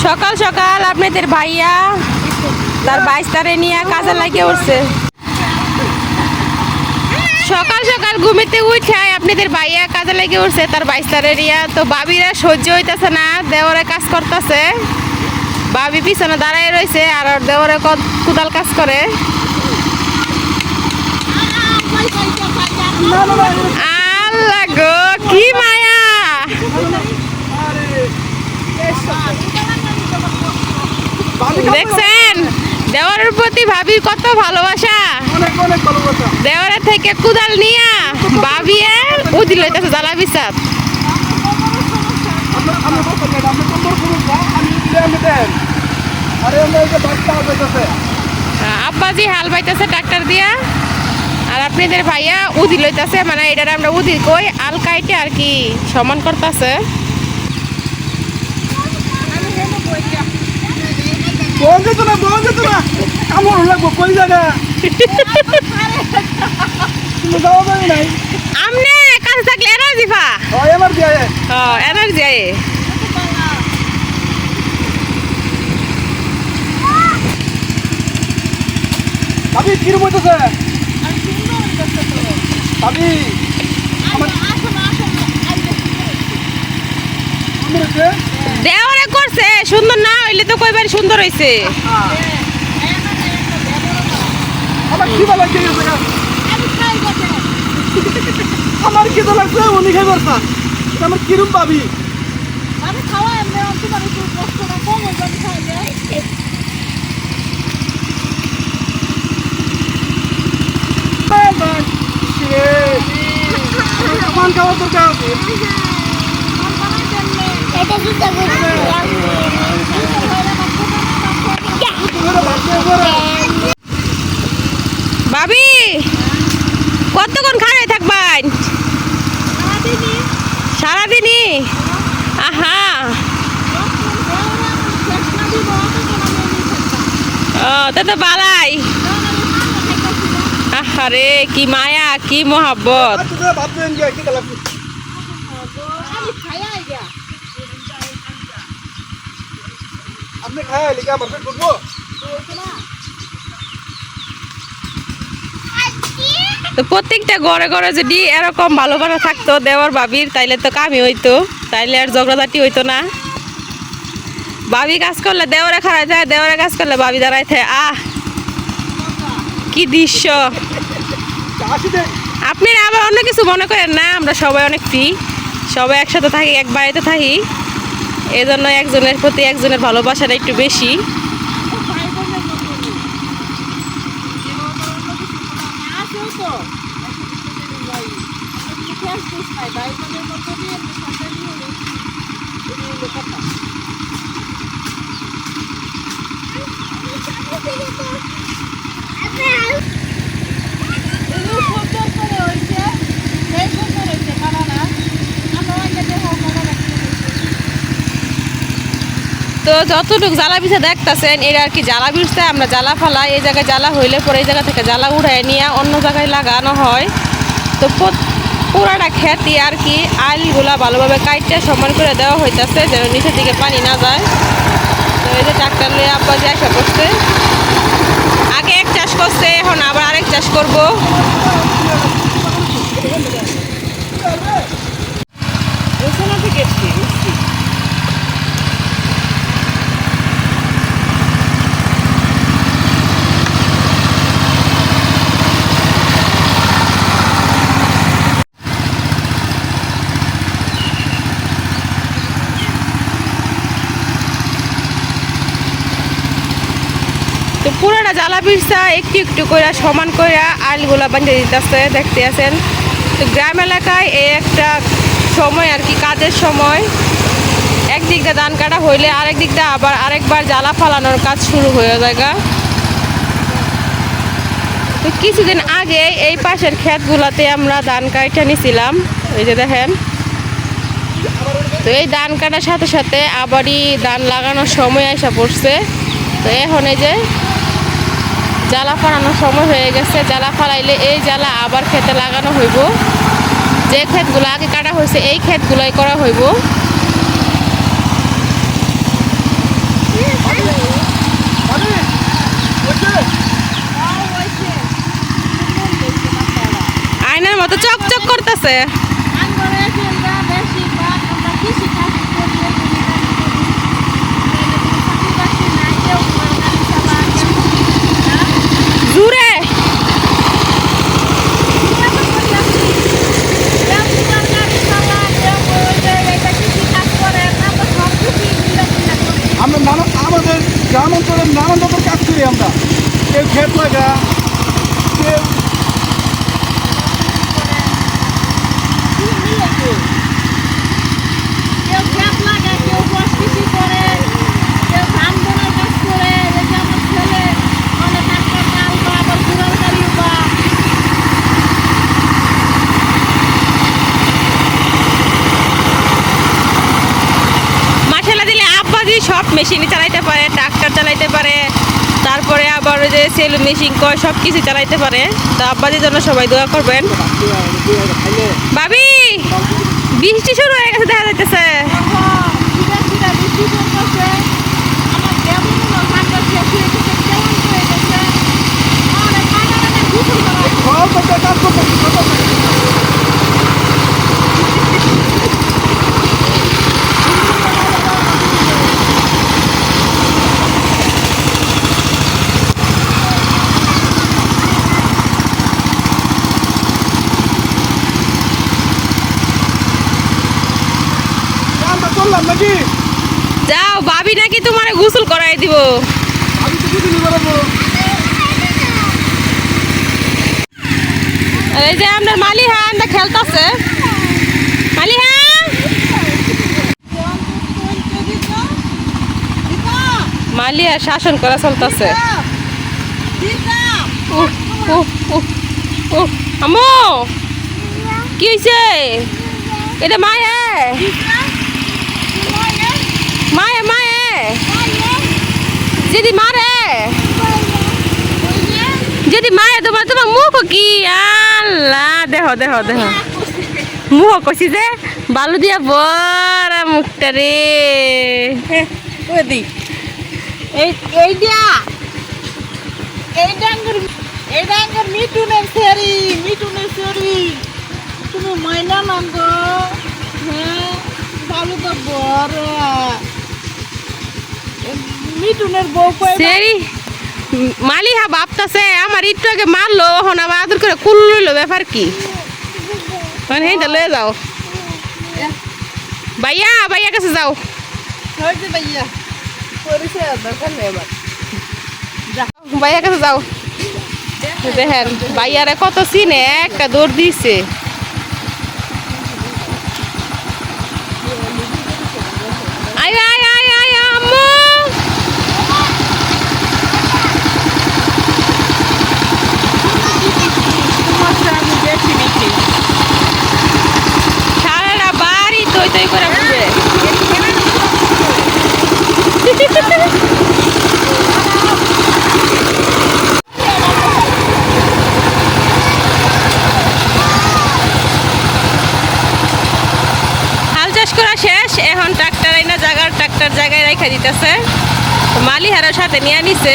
সকাল সকাল আপনাদের ভাইয়া তার বাইস্তারে নিয়ে কাজে লাগে উঠছে। সকাল সকাল ঘুমিতে উঠে আপনাদের ভাইয়া কাজে লেগে উঠছে তার বাইস্তারে নিয়ে। তো বাবিরা সহ্য হইতেছে না, দেওরে কাজ করতেছে। বাবি পিছনে দাঁড়ায় রয়েছে আর দেওরে কোদাল কাজ করে। আল্লাহ গো কি মায়া, দেখছেন দেওয়ারের প্রতি ভাবির কত ভালোবাসা। দেওয়ারের থেকে কুদাল নিয়া ভাবিয়ে উদি লইতেছে জ্বালা বিচাত। আব্বাজি হাল বাইতেছে ট্রাক্টর দিয়া আর আপনাদের ভাইয়া উদি লইতেছে, মানে এটার আমরা উদি কই আল কাইটে আর কি সমান করতেছে। আমনে কাছে থাকলে এনার্জি পা, এনার্জি আয়ে। ভাবি কিরম হইতেছে? ভাবি দেওয়ারে করছে সুন্দর না হইলে তো কইবার সুন্দর হইছে। আমার কি ভালো লাগছে, আমার কি ভালো লাগছে উনি খাই পারতা। আমার কিরম ভাবি মান খাওয়ার দরকার আছে। ভাবি কতক্ষণ খাড়াই থাকবেন? সারাদিনই? আহা ও তা তো বালাই। আহারে কি মায়া কি মোহাব্বত। আপনি খায় লিখা আমার পেট করবো। তো প্রত্যেকটা ঘরে ঘরে যদি এরকম ভালোবাসা থাকতো দেওয়ার ভাবির, তাইলে তো কামই হইতো, তাইলে আর ঝগড়াঝাটি হইতো না। ভাবি কাজ করলে দেওয়ারে খাড়াই থাকে, দেওয়ারে কাজ করলে ভাবি দাঁড়াই থাকে। আহ কি দৃশ্য। আপনারা আবার অন্য কিছু মনে করেন না, আমরা সবাই অনেক ফ্রি, সবাই একসাথে থাকি, এক বাড়িতে থাকি, এই জন্য একজনের প্রতি একজনের ভালোবাসাটা একটু বেশি। তো যতটুকু জ্বালা বিছা দেখতেছেন এরা আর কি জ্বালা বিছতে আমরা জ্বালা ফালাই, এই জায়গায় জ্বালা হইলে পরে এই জায়গা থেকে জ্বালা উঠায় নিয়ে অন্য জায়গায় লাগানো হয়। তো পুরাটা খেতে আর কি আইলগুলা ভালোভাবে কাইটে সমান করে দেওয়া হইতেছে যেন নিচের দিকে পানি না যায়। তো এই যে ট্রাক্টর নিয়ে আব্বা যে আসা করছে, আগে এক চাষ করছে এখন আবার আরেক চাষ করবো। তো পুরোটা জ্বালা বিরসা একটু একটু করে সমান করে আইলগুলা বাঁধিয়ে দিতেছে, দেখতে আছেন। তো গ্রাম এলাকায় এই একটা সময় আর কি কাজের সময়, একদিক দিয়ে ধান কাটা হইলে আরেক দিক দিয়ে আবার আরেকবার জ্বালা ফালানোর কাজ শুরু হয়ে যায়। তো কিছুদিন আগে এই পাশের ক্ষেতগুলাতে আমরা ধান কাটা নিছিলাম, এই যে দেখেন। তো এই ধান কাটার সাথে সাথে আবারই ধান লাগানোর সময় আসা পড়ছে। তো এখন এই যে জ্বালা ফালানোর সময় হয়ে গেছে, জ্বালা ফালাইলে এই জ্বালা আবার খেতে লাগানো হইব। যে ক্ষেতগুলো আগে কাটা হয়েছে এই ক্ষেতগুলাই করা হইব। চলতেছে? জুড়ে আমরা আমাদের গ্রাম অঞ্চলের নানান রকম কাজ করি আমরা। কেউ ক্ষেত লাগা, কেউ মাঠেলা দিলে আব্বাজি সব মেশিনই চালাইতে পারে, ট্রাক্টর চালাইতে পারে, তারপরে আবার ওই যে সেলু মেশিন কয় সব কিছু চালাইতে পারে। তো আব্বাজির জন্য সবাই দোয়া করবেন। ভাবি বৃষ্টি শুরু হয়ে গেছে দেখা যাইতেছে। সব একটা কাজ করতে আমরা চললাম নাকি? যাও, ভাবি নাকি তোমার গোসল করাই দিব। আমি তো দিদি বেরোবো। আর এই যে আপনার মালিহা আমরা খেলতেছে। মালিহা মালিহা শাসন করা চলতেছে। আমো কি হয়েছে? এটা মায়ে মায়ে মায়ে যদি মারে যদি মায়ে তোমার তোমার মুখ কি আল্লাহ দেহ দেহ দেহ মুখ কইছি যে বালু দিয়া বড় মুখটা রে মিটুনের সেরি তুমি ময়না নন্দ। হ্যাঁ ভালো তো বড় মিটুনের বউ কই সেরি মালিহা ভাবতাছে আমার একটু আগে মারলো, এখন আবার আদর করে কুল লইলো, ব্যাপার কি? মানে হেঁটে লয়ে যাও, ভাইয়া ভাইয়া কাছে যাও। হয়েছে ভাইয়া পরিচয় দরকার নেই এবার। ভাইয়া কাছে যাও। দেখেন ভাইয়ারে কত চিনে, একটা দৌড় দিছে। আয় আয় আয় আয় আম্মু আমি দেখি দেখি সারাটা বাড়ি তৈ তৈ করে বুঝে। হাল চাষ করা শেষ, এখন ট্রাক্টর আইনা জায়গার ট্রাক্টর জায়গায় রেখে দিতেছে। মালিহারার সাথে নিয়ে নিছে।